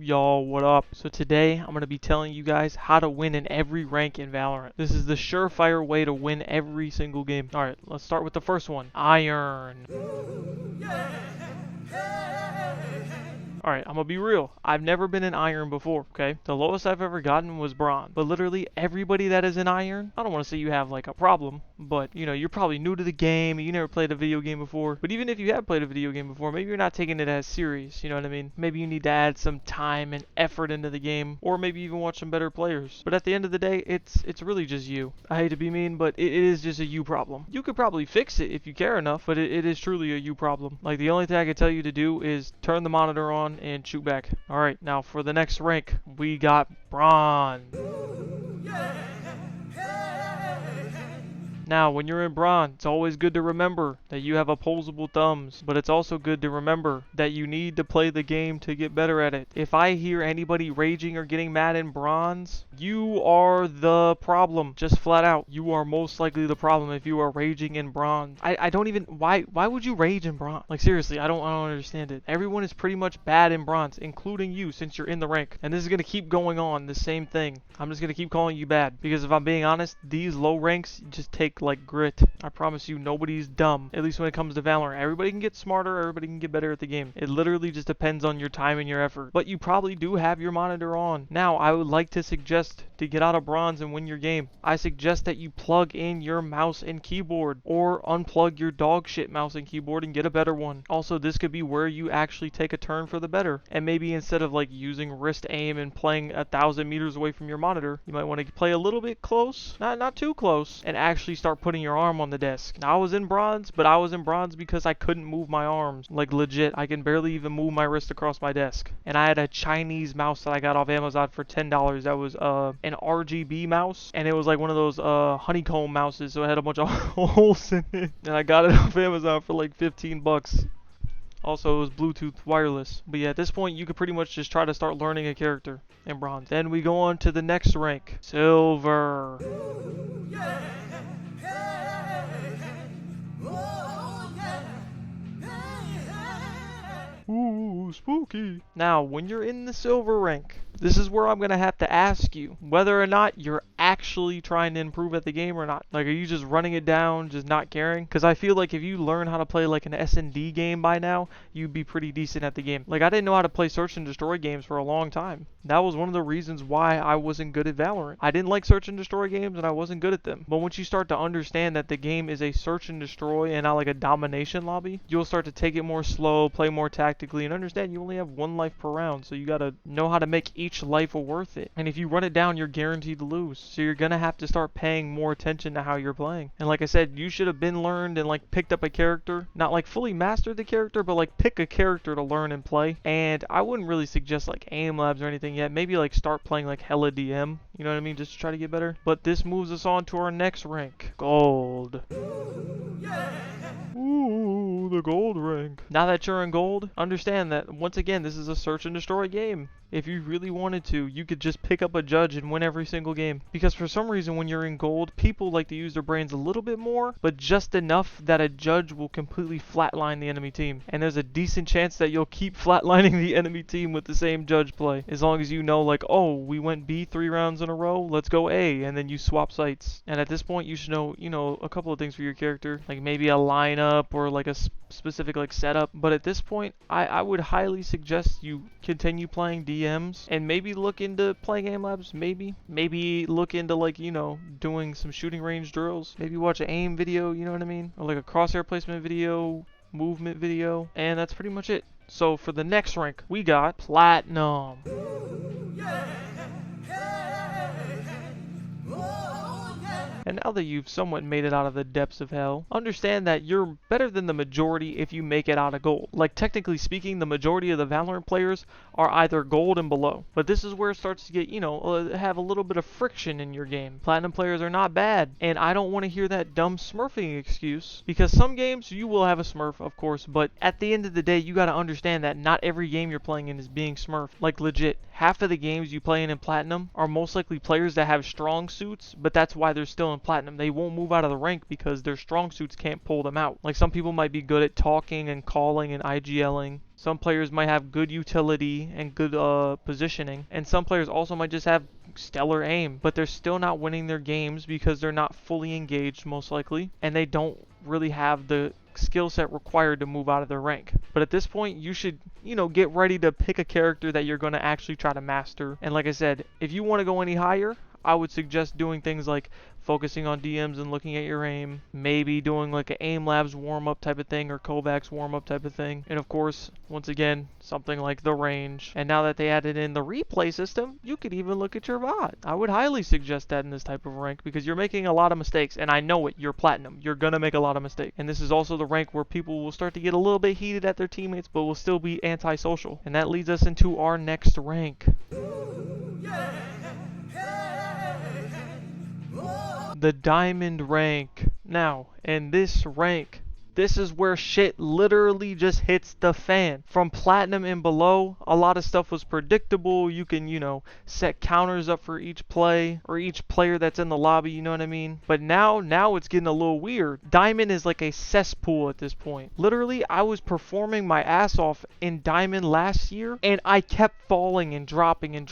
Y'all, what up? So today I'm going to be telling you guys how to win in every rank in Valorant. This is the surefire way to win every single game. Alright, let's start with the first one. Iron. Alright, I'm gonna be real. I've never been in iron before, okay? The lowest I've ever gotten was bronze. But literally everybody that is in iron, I don't want to say you have like a problem, but you know, you're probably new to the game, you never played a video game before. But even if you have played a video game before, maybe you're not taking it as serious, you know what I mean? Maybe you need to add some time and effort into the game, or maybe even watch some better players. But at the end of the day, it's really just you. I hate to be mean, but it is just a you problem. You could probably fix it if you care enough, but it is truly a you problem. Like the only thing I can tell you to do is turn the monitor on and shoot back. Alright, now for the next rank, we got bronze. Now, when you're in bronze, it's always good to remember that you have opposable thumbs, but it's also good to remember that you need to play the game to get better at it. If I hear anybody raging or getting mad in bronze, you are the problem. Just flat out, you are most likely the problem if you are raging in bronze. I don't even, why would you rage in bronze? Like seriously, I don't understand it. Everyone is pretty much bad in bronze, including you since you're in the rank. And this is going to keep going on, the same thing. I'm just going to keep calling you bad, because if I'm being honest, these low ranks just take like grit. I promise you, nobody's dumb. At least when it comes to Valorant. Everybody can get smarter, everybody can get better at the game. It literally just depends on your time and your effort. But you probably do have your monitor on. Now, I would like to suggest to get out of bronze and win your game. I suggest that you plug in your mouse and keyboard, or unplug your dog shit mouse and keyboard and get a better one. Also, this could be where you actually take a turn for the better. And maybe instead of like using wrist aim and playing 1,000 meters away from your monitor, you might want to play a little bit close, not too close, and actually start putting your arm on the desk. Now, I was in bronze, but I was in bronze because I couldn't move my arms. Like legit, I can barely even move my wrist across my desk. And I had a Chinese mouse that I got off Amazon for $10. That was an RGB mouse, and it was like one of those honeycomb mouses, so it had a bunch of holes in it. And I got it off Amazon for like 15 bucks. Also, it was Bluetooth wireless. But yeah, at this point, you could pretty much just try to start learning a character in bronze. Then we go on to the next rank, silver. Ooh, spooky. Now, when you're in the silver rank, this is where I'm going to have to ask you whether or not you're actually trying to improve at the game or not. Like, are you just running it down, just not caring? Because I feel like if you learn how to play like an S&D game by now, you'd be pretty decent at the game. Like, I didn't know how to play search and destroy games for a long time. That was one of the reasons why I wasn't good at Valorant. I didn't like search and destroy games and I wasn't good at them. But once you start to understand that the game is a search and destroy and not like a domination lobby, you'll start to take it more slow, play more tactically, and understand you only have one life per round. So you gotta know how to make each life worth it. And if you run it down, you're guaranteed to lose. So you're gonna have to start paying more attention to how you're playing. And like I said, you should have been learned and like picked up a character, not like fully mastered the character, but like pick a character to learn and play. And I wouldn't really suggest like aim labs or anything yet. Maybe like start playing like hella DM, you know what I mean, just to try to get better. But this moves us on to our next rank, gold. Ooh, the gold rank. Now that you're in gold, understand that once again, this is a search and destroy game. If you really wanted to, you could just pick up a judge and win every single game. Because for some reason, when you're in gold, people like to use their brains a little bit more, but just enough that a judge will completely flatline the enemy team. And there's a decent chance that you'll keep flatlining the enemy team with the same judge play. As long as you know, like, oh, we went B 3 rounds in a row, let's go A, and then you swap sites. And at this point, you should know, a couple of things for your character. Like maybe a lineup or like a specific like setup. But at this point, I would highly suggest you continue playing DMs and maybe look into playing aim labs. Maybe look into like doing some shooting range drills. Maybe watch an aim video, you know what I mean, or like a crosshair placement video, movement video, and that's pretty much it. So for the next rank, we got platinum. And now that you've somewhat made it out of the depths of hell, understand that you're better than the majority if you make it out of gold. Like technically speaking, the majority of the Valorant players are either gold and below. But this is where it starts to get, have a little bit of friction in your game. Platinum players are not bad, and I don't want to hear that dumb smurfing excuse, because some games you will have a smurf, of course, but at the end of the day, you got to understand that not every game you're playing in is being smurfed. Like legit, half of the games you play in platinum are most likely players that have strong suits, but that's why they're still in on Platinum. They won't move out of the rank because their strong suits can't pull them out. Like some people might be good at talking and calling and IGLing. Some players might have good utility and good positioning. And some players also might just have stellar aim. But they're still not winning their games because they're not fully engaged most likely. And they don't really have the skill set required to move out of their rank. But at this point, you should, get ready to pick a character that you're going to actually try to master. And like I said, if you want to go any higher, I would suggest doing things like focusing on DMs and looking at your aim, maybe doing like an aim labs warm-up type of thing or Kovacs warm-up type of thing, and of course, once again, something like the range. And now that they added in the replay system, you could even look at your VOD. I would highly suggest that in this type of rank because you're making a lot of mistakes, and I know it, you're Platinum. You're gonna make a lot of mistakes. And this is also the rank where people will start to get a little bit heated at their teammates, but will still be antisocial. And that leads us into our next rank. The Diamond rank. Now, in this rank, this is where shit literally just hits the fan. From Platinum and below, a lot of stuff was predictable. You can, set counters up for each play or each player that's in the lobby, you know what I mean? But now it's getting a little weird. Diamond is like a cesspool at this point. Literally, I was performing my ass off in Diamond last year, and I kept falling and dropping in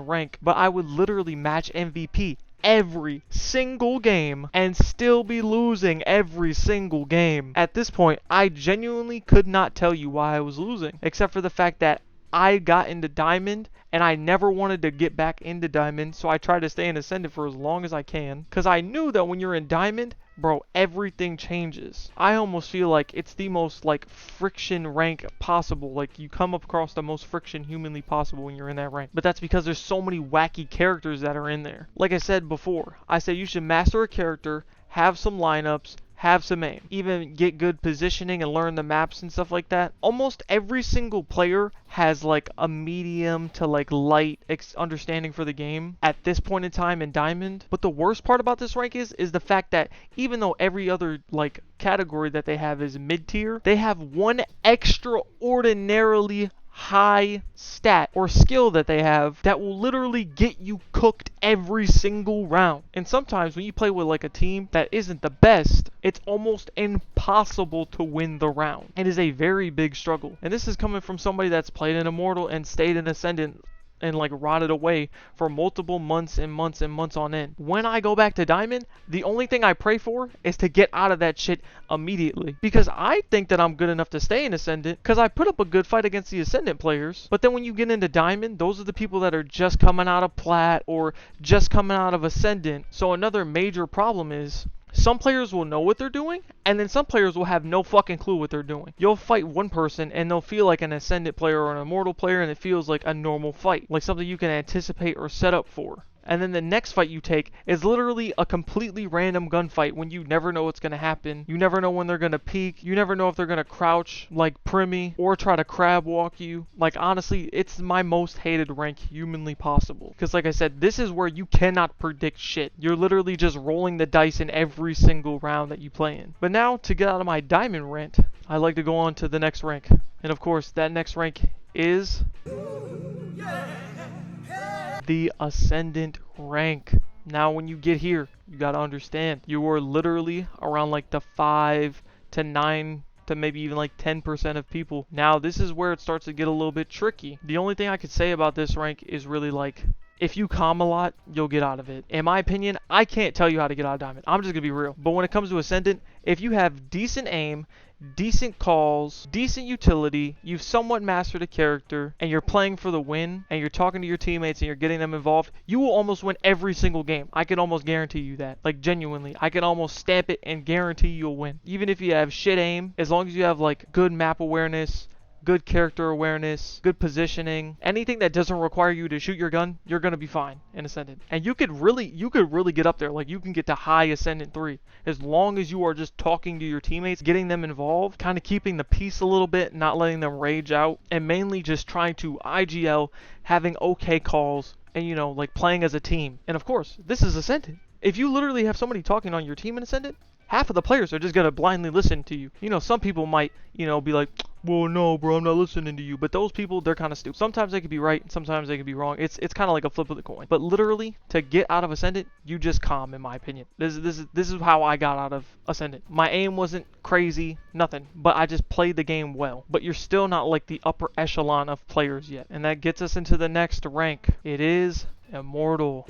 rank, but I would literally match MVP every single game and still be losing every single game. At this point, I genuinely could not tell you why I was losing, except for the fact that I got into Diamond and I never wanted to get back into Diamond, so I tried to stay in Ascendant for as long as I can, because I knew that when you're in Diamond, bro, everything changes. I almost feel like it's the most friction rank possible. Like you come up across the most friction humanly possible when you're in that rank. But that's because there's so many wacky characters that are in there. Like I said before, I said you should master a character, have some lineups, have some aim, even get good positioning and learn the maps and stuff like that. Almost every single player has a medium to light understanding for the game at this point in time in Diamond. But the worst part about this rank is the fact that even though every other category that they have is mid-tier, they have one extraordinarily high stat or skill that they have that will literally get you cooked every single round. And sometimes when you play with a team that isn't the best, it's almost impossible to win the round. It is a very big struggle. And this is coming from somebody that's played in Immortal and stayed in Ascendant and rotted away for multiple months and months and months on end. When I go back to Diamond, the only thing I pray for is to get out of that shit immediately, because I think that I'm good enough to stay in Ascendant because I put up a good fight against the Ascendant players. But then when you get into Diamond, those are the people that are just coming out of Plat or just coming out of Ascendant. So another major problem is some players will know what they're doing, and then some players will have no fucking clue what they're doing. You'll fight one person, and they'll feel like an Ascendant player or an Immortal player, and it feels like a normal fight, like something you can anticipate or set up for. And then the next fight you take is literally a completely random gunfight when you never know what's going to happen. You never know when they're going to peek. You never know if they're going to crouch like Primmy or try to crab walk you. Honestly, it's my most hated rank humanly possible. Because like I said, this is where you cannot predict shit. You're literally just rolling the dice in every single round that you play in. But now, to get out of my Diamond rant, I like to go on to the next rank. And of course, that next rank is the Ascendant rank. Now when you get here, you gotta understand, you are literally around the 5 to 9 to maybe even 10% of people. Now this is where it starts to get a little bit tricky. The only thing I could say about this rank is really if you calm a lot, you'll get out of it. In my opinion, I can't tell you how to get out of Diamond. I'm just gonna be real. But when it comes to Ascendant, if you have decent aim, decent calls, decent utility, you've somewhat mastered a character, and you're playing for the win, and you're talking to your teammates and you're getting them involved, you will almost win every single game. I can almost guarantee you that. Genuinely. I can almost stamp it and guarantee you'll win. Even if you have shit aim, as long as you have good map awareness, good character awareness, good positioning, anything that doesn't require you to shoot your gun, you're gonna be fine in Ascendant. And you could really get up there. You can get to high Ascendant 3 as long as you are just talking to your teammates, getting them involved, kind of keeping the peace a little bit, not letting them rage out, and mainly just trying to IGL, having okay calls, and playing as a team. And of course, this is Ascendant. If you literally have somebody talking on your team in Ascendant, half of the players are just gonna blindly listen to you. You know, some people might, you know, be like, well, no, bro, I'm not listening to you. But those people, they're kind of stupid. Sometimes they could be right, and sometimes they could be wrong. It's kind of like a flip of the coin. But literally, to get out of Ascendant, you just calm, in my opinion. This is how I got out of Ascendant. My aim wasn't crazy, nothing, but I just played the game well. But you're still not like the upper echelon of players yet, and that gets us into the next rank. It is Immortal.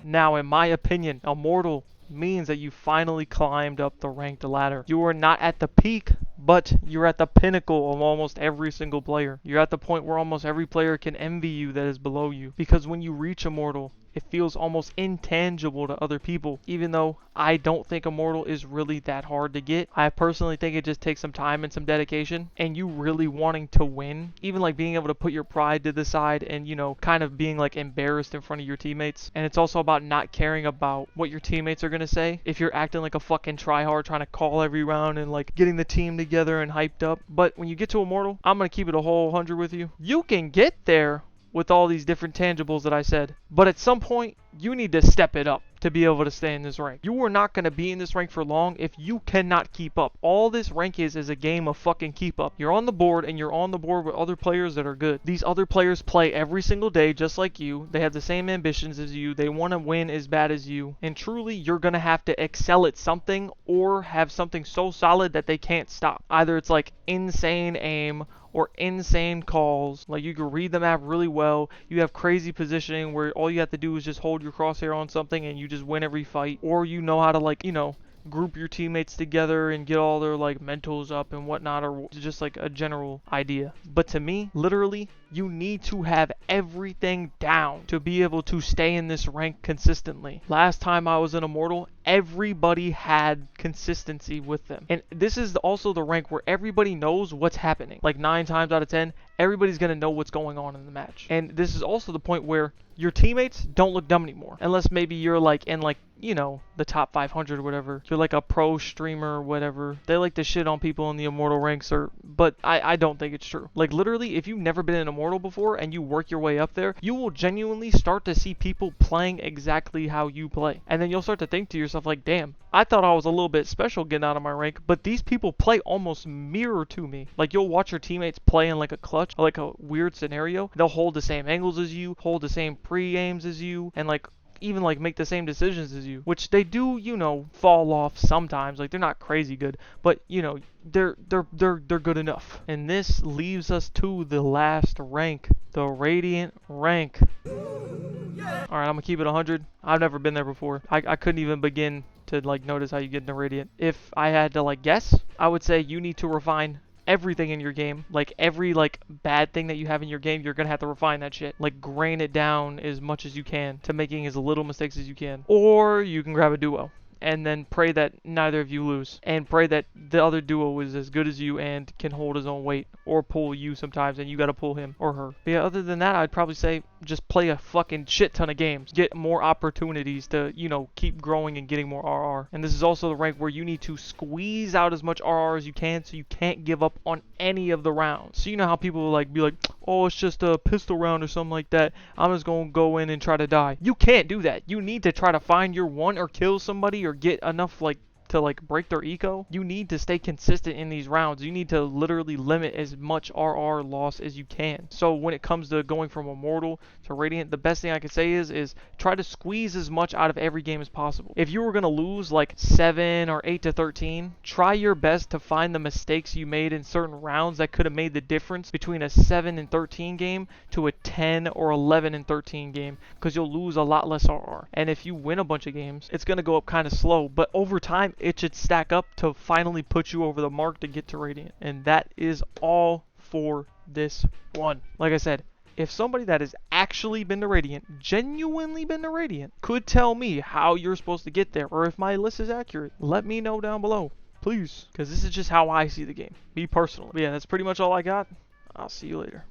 Now, in my opinion, Immortal means that you finally climbed up the ranked ladder. You are not at the peak, but you're at the pinnacle of almost every single player. You're at the point where almost every player can envy you that is below you. Because when you reach Immortal, it feels almost intangible to other people. Even though I don't think Immortal is really that hard to get, I personally think it just takes some time and some dedication, and you really wanting to win. Even like being able to put your pride to the side and, you know, kind of being like embarrassed in front of your teammates. And it's also about not caring about what your teammates are going to say. If you're acting like a fucking tryhard trying to call every round and like getting the team together and hyped up. But when you get to Immortal, I'm going to keep it a whole 100 with you. You can get there with all these different tangibles that I said. But at some point, you need to step it up to be able to stay in this rank. You are not going to be in this rank for long if you cannot keep up. All this rank is a game of fucking keep up. You're on the board, and you're on the board with other players that are good. These other players play every single day just like you. They have the same ambitions as you. They want to win as bad as you. And truly, you're going to have to excel at something or have something so solid that they can't stop. Either it's like insane aim or insane calls. Like you can read the map really well. You have crazy positioning where all you have to do is just hold your crosshair on something and you just win every fight. Or you know how to, like, you know, group your teammates together and get all their like mentals up and whatnot, or just like a general idea. But to me, literally, you need to have everything down to be able to stay in this rank consistently. Last time I was in Immortal, everybody had consistency with them. And this is also the rank where everybody knows what's happening. Like 9 times out of 10, everybody's going to know what's going on in the match. And this is also the point where your teammates don't look dumb anymore. Unless maybe you're like in like, you know, the top 500 or whatever. You're like a pro streamer or whatever. They like to shit on people in the Immortal ranks, but I don't think it's true. Like literally, if you've never been in Immortal before and you work your way up there, you will genuinely start to see people playing exactly how you play. And then you'll start to think to yourself like, damn, I thought I was a little bit special getting out of my rank, but these people play almost mirror to me. Like you'll watch your teammates play in like a clutch, or like a weird scenario. They'll hold the same angles as you, hold the same pre-aims as you, and like even like make the same decisions as you, which they do, you know, fall off sometimes. Like they're not crazy good, but you know, they're good enough. And this leaves us to the last rank, the Radiant rank. Alright, I'm gonna keep it 100. I've never been there before. I couldn't even begin to like notice how you get into Radiant. If I had to like guess, I would say you need to refine everything in your game. Like every like bad thing that you have in your game, you're gonna have to refine that shit. Like grain it down as much as you can to making as little mistakes as you can. Or you can grab a duo and then pray that neither of you lose, and pray that the other duo is as good as you and can hold his own weight, or pull you sometimes and you gotta pull him or her. But yeah, other than that, I'd probably say just play a fucking shit ton of games. Get more opportunities to, you know, keep growing and getting more RR. And this is also the rank where you need to squeeze out as much RR as you can, so you can't give up on any of the rounds. So you know how people will like be like, oh, it's just a pistol round or something like that, I'm just gonna go in and try to die. You can't do that. You need to try to find your one or kill somebody or get enough like to like break their eco. You need to stay consistent in these rounds. You need to literally limit as much RR loss as you can. So when it comes to going from Immortal to Radiant, the best thing I could say is try to squeeze as much out of every game as possible. If you were going to lose like 7 or 8 to 13, try your best to find the mistakes you made in certain rounds that could have made the difference between a 7 and 13 game to a 10 or 11 and 13 game, because you'll lose a lot less RR. And if you win a bunch of games, it's going to go up kind of slow, but over time it should stack up to finally put you over the mark to get to Radiant. And that is all for this one. Like I said, if somebody that has actually been to Radiant, genuinely been to Radiant, could tell me how you're supposed to get there, or if my list is accurate, let me know down below, please, because this is just how I see the game, me personally. But yeah, that's pretty much all I got. I'll see you later.